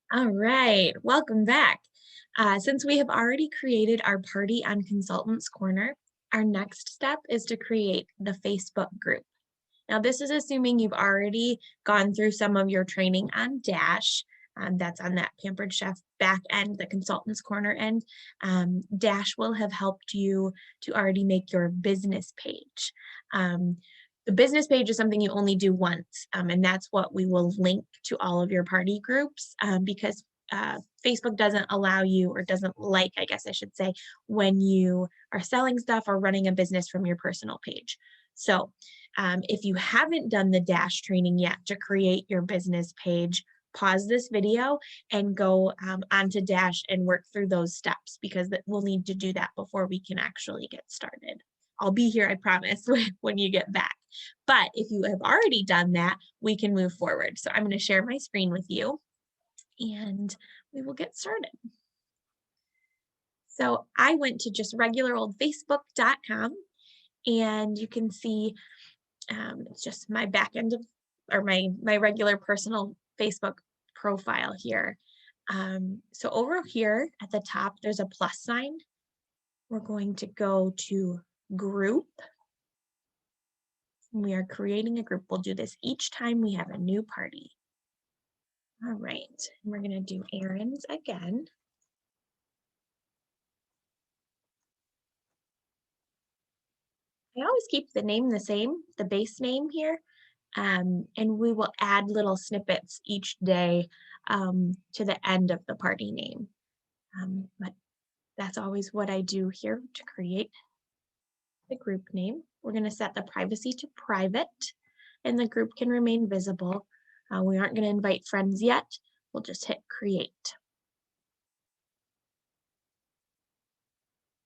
All right, welcome back. Since we have already created our party on Consultants Corner, our next step is to create the Facebook group. Now, this is assuming you've already gone through some of your training on Dash. That's on that Pampered Chef back end, the Consultants Corner end. Dash will have helped you to already make your business page. The business page is something you only do once, and that's what we will link to all of your party groups because Facebook doesn't allow you, or doesn't like, I guess I should say, when you are selling stuff or running a business from your personal page. So if you haven't done the Dash training yet to create your business page, pause this video and go onto Dash and work through those steps, because we'll need to do that before we can actually get started. I'll be here, I promise, when you get back. But if you have already done that, we can move forward. So I'm going to share my screen with you and we will get started. So I went to just regular old facebook.com, and you can see it's just my back end of, or my regular personal Facebook profile here. So over here at the top, there's a plus sign. We're going to go to group. We are creating a group. We'll do this each time we have a new party. All right, and we're gonna do errands again. I always keep the name the same, the base name here, and we will add little snippets each day to the end of the party name. But that's always what I do here to create the group name. We're going to set the privacy to private, and the group can remain visible. We aren't going to invite friends yet. We'll just hit create.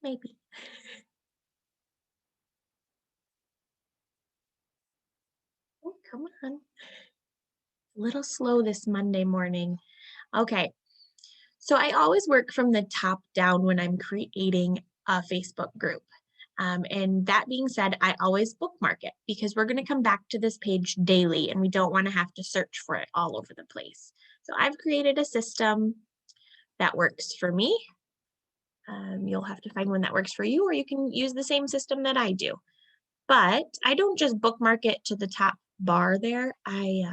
Maybe. Oh, come on. A little slow this Monday morning. Okay. So I always work from the top down when I'm creating a Facebook group. And that being said, I always bookmark it, because we're going to come back to this page daily and we don't want to have to search for it all over the place. So I've created a system that works for me. You'll have to find one that works for you, or you can use the same system that I do. But I don't just bookmark it to the top bar there. I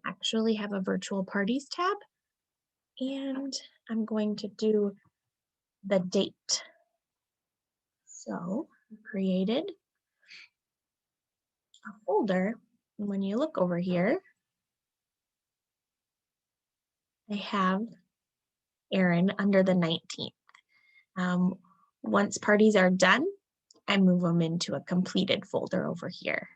actually have a virtual parties tab, and I'm going to do the date. So I created a folder, and when you look over here, I have Erin under the 19th. Once parties are done, I move them into a completed folder over here.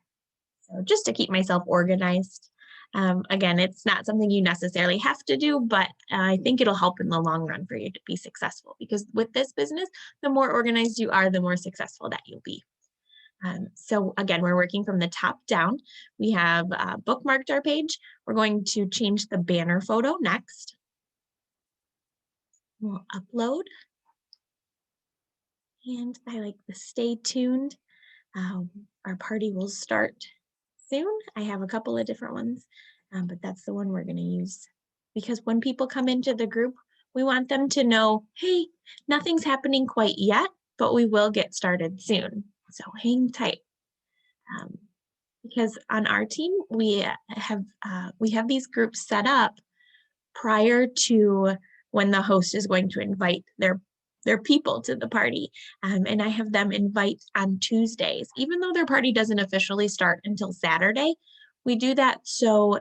So just to keep myself organized. Again, it's not something you necessarily have to do, but I think it'll help in the long run for you to be successful, because with this business, the more organized you are, the more successful that you'll be. So again, we're working from the top down. We have bookmarked our page. We're going to change the banner photo next. We'll upload. And I like the stay tuned. Our party will start soon. I have a couple of different ones, but that's the one we're going to use, because when people come into the group, we want them to know, hey, nothing's happening quite yet, but we will get started soon. So hang tight. Because on our team, we have these groups set up prior to when the host is going to invite their people to the party. And I have them invite on Tuesdays, even though their party doesn't officially start until Saturday. We do that so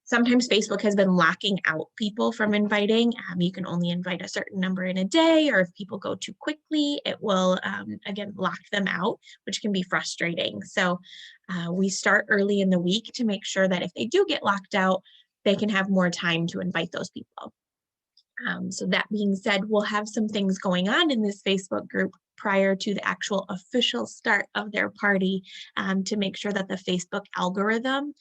sometimes Facebook has been locking out people from inviting. You can only invite a certain number in a day, or if people go too quickly, it will, again, lock them out, which can be frustrating. So we start early in the week to make sure that if they do get locked out, they can have more time to invite those people. So that being said, we'll have some things going on in this Facebook group prior to the actual official start of their party to make sure that the Facebook algorithm,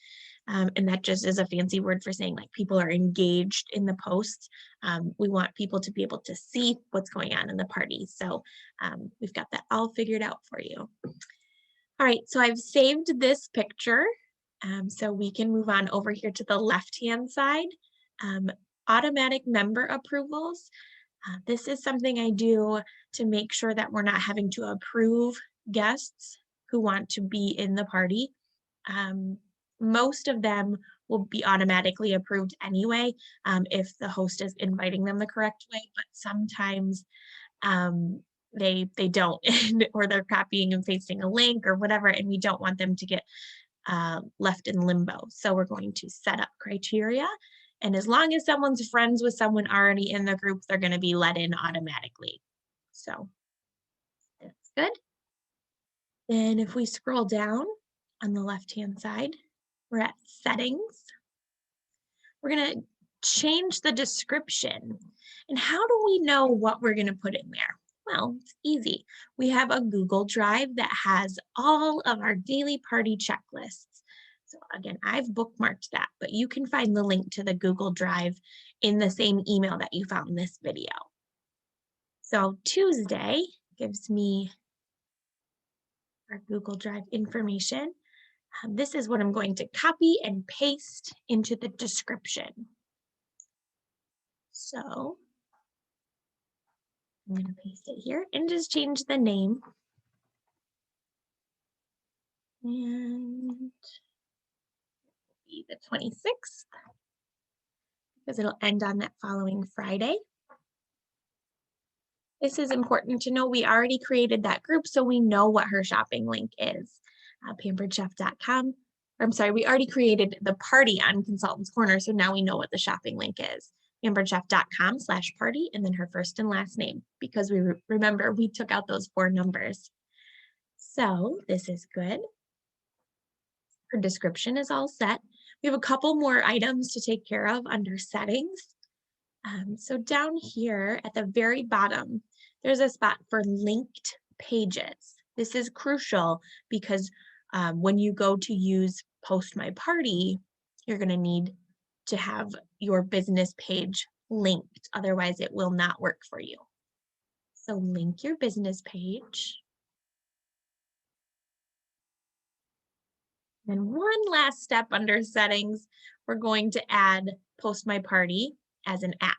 and that just is a fancy word for saying like people are engaged in the posts. We want people to be able to see what's going on in the party. So we've got that all figured out for you. All right, so I've saved this picture. So we can move on over here to the left-hand side. Um, Automatic member approvals. This is something I do to make sure that we're not having to approve guests who want to be in the party. Um, Most of them will be automatically approved anyway, if the host is inviting them the correct way, but sometimes um, they don't, or they're copying and pasting a link or whatever, and we don't want them to get left in limbo. So we're going to set up criteria. And as long as someone's friends with someone already in the group, they're going to be let in automatically. So that's good. Then if we scroll down on the left-hand side, we're at settings. We're going to change the description. And how do we know what we're going to put in there? Well, it's easy. We have a Google Drive that has all of our daily party checklists. So again, I've bookmarked that, but you can find the link to the Google Drive in the same email that you found this video. So Tuesday gives me our Google Drive information. This is what I'm going to copy and paste into the description. So I'm going to paste it here and just change the name. And be the 26th because it'll end on that following Friday. This is important to know. We already created that group, so we know what her shopping link is. Pamperedchef.com. I'm sorry, we already created the party on Consultants Corner, so now we know what the shopping link is. Pamperedchef.com/party, and then her first and last name, because we remember we took out those 4 numbers. So this is good. Her description is all set. We have a couple more items to take care of under settings. So down here at the very bottom, there's a spot for linked pages. This is crucial because when you go to use Post My Party, you're going to need to have your business page linked. Otherwise, it will not work for you. So link your business page. And one last step under settings, we're going to add Post My Party as an app.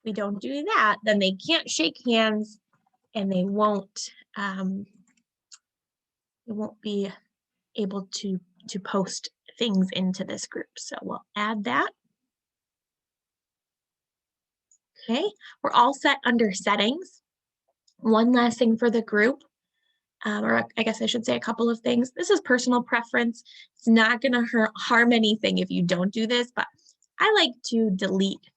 If we don't do that, then they can't shake hands and they won't be able to post things into this group. So we'll add that. Okay, we're all set under settings. One last thing for the group, or I guess I should say a couple of things. This is personal preference. It's not going to harm anything if you don't do this, but I like to delete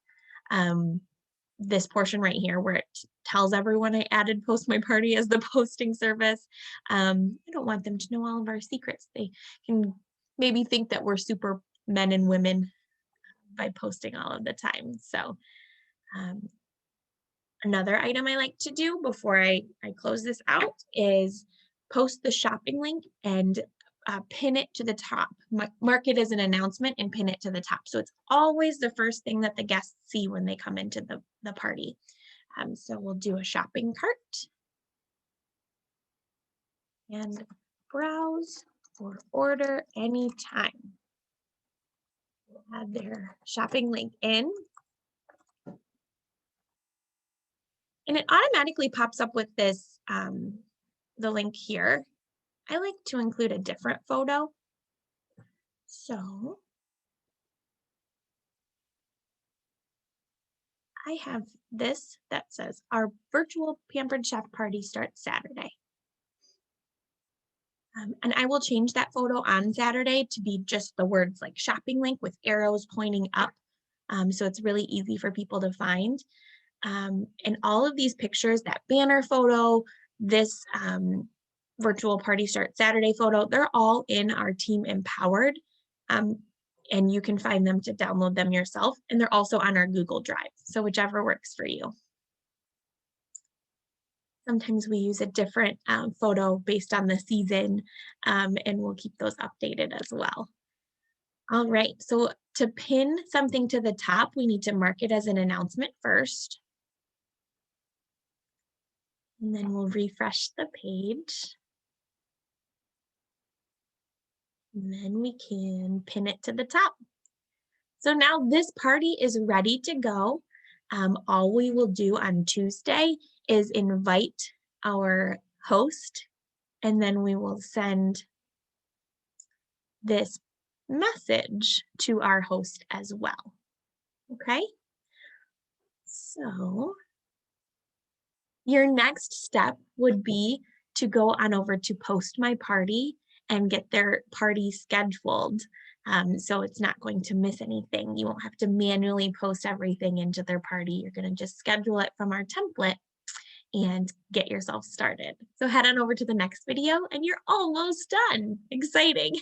this portion right here where it tells everyone I added Post My Party as the posting service. I don't want them to know all of our secrets. They can maybe think that we're super men and women by posting all of the time. So another item I like to do before I close this out is post the shopping link and pin it to the top. Mark it as an announcement and pin it to the top. So it's always the first thing that the guests see when they come into the party. So we'll do a shopping cart and browse or order anytime. We'll add their shopping link in. And it automatically pops up with this, the link here. I like to include a different photo. So I have this that says our virtual Pampered Chef party starts Saturday. And I will change that photo on Saturday to be just the words like shopping link with arrows pointing up. So it's really easy for people to find. And all of these pictures, that banner photo, this virtual party start Saturday photo, they're all in our Team Empowered. And you can find them to download them yourself. And they're also on our Google Drive. So whichever works for you. Sometimes we use a different photo based on the season, and we'll keep those updated as well. All right, so to pin something to the top, we need to mark it as an announcement first. And then we'll refresh the page. And then we can pin it to the top. So now this party is ready to go. All we will do on Tuesday is invite our host, and then we will send this message to our host as well. Okay? So your next step would be to go on over to Post My Party and get their party scheduled. So it's not going to miss anything. You won't have to manually post everything into their party. You're going to just schedule it from our template and get yourself started. So head on over to the next video and you're almost done. Exciting.